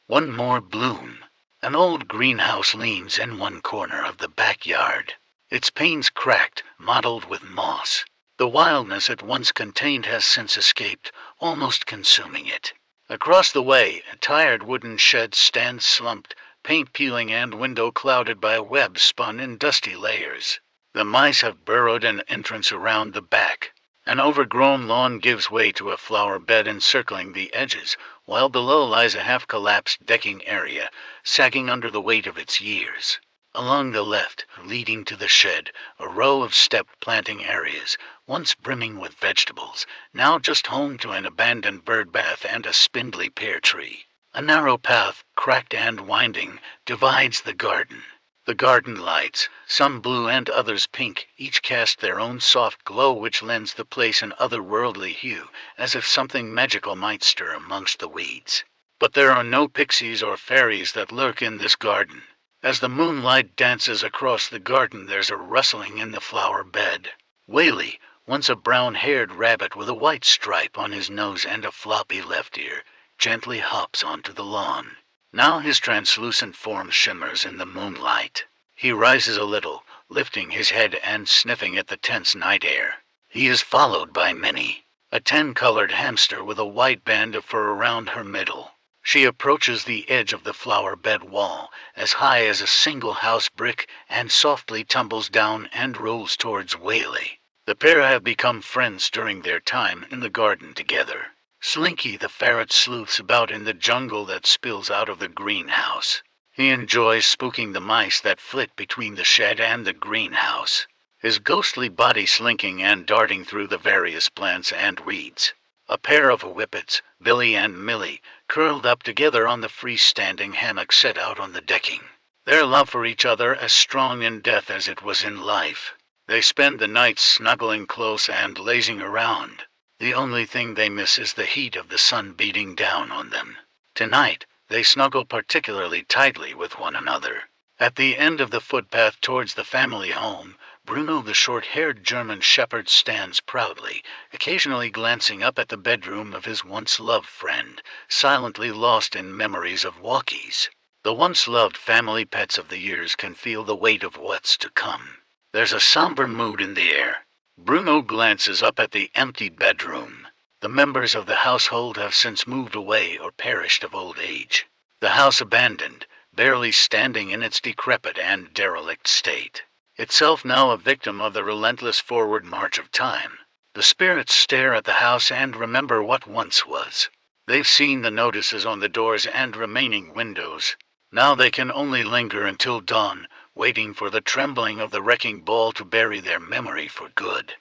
One more bloom. An old greenhouse leans in one corner of the backyard. Its panes cracked, mottled with moss. The wildness it once contained has since escaped, almost consuming it. Across the way, a tired wooden shed stands slumped, paint peeling and window clouded by web spun in dusty layers. The mice have burrowed an entrance around the back. An overgrown lawn gives way to a flower bed encircling the edges, while below lies a half-collapsed decking area, sagging under the weight of its years. Along the left, leading to the shed, a row of stepped planting areas, once brimming with vegetables, now just home to an abandoned bird bath and a spindly pear tree. A narrow path, cracked and winding, divides the garden. The garden lights, some blue and others pink, each cast their own soft glow which lends the place an otherworldly hue, as if something magical might stir amongst the weeds. But there are no pixies or fairies that lurk in this garden. As the moonlight dances across the garden, there's a rustling in the flower bed. Whaley, once a brown-haired rabbit with a white stripe on his nose and a floppy left ear, gently hops onto the lawn. Now his translucent form shimmers in the moonlight. He rises a little, lifting his head and sniffing at the tense night air. He is followed by Minnie, a tan-colored hamster with a white band of fur around her middle. She approaches the edge of the flower bed wall, as high as a single house brick, and softly tumbles down and rolls towards Whaley. The pair have become friends during their time in the garden together. Slinky the ferret sleuths about in the jungle that spills out of the greenhouse. He enjoys spooking the mice that flit between the shed and the greenhouse, his ghostly body slinking and darting through the various plants and weeds. A pair of whippets, Billy and Millie, curled up together on the freestanding hammock set out on the decking. Their love for each other as strong in death as it was in life. They spend the nights snuggling close and lazing around. The only thing they miss is the heat of the sun beating down on them. Tonight, they snuggle particularly tightly with one another. At the end of the footpath towards the family home, Bruno the short-haired German shepherd stands proudly, occasionally glancing up at the bedroom of his once-loved friend, silently lost in memories of walkies. The once-loved family pets of the years can feel the weight of what's to come. There's a somber mood in the air. Bruno glances up at the empty bedroom. The members of the household have since moved away or perished of old age. The house abandoned, barely standing in its decrepit and derelict state. Itself now a victim of the relentless forward march of time. The spirits stare at the house and remember what once was. They've seen the notices on the doors and remaining windows. Now they can only linger until dawn, waiting for the trembling of the wrecking ball to bury their memory for good.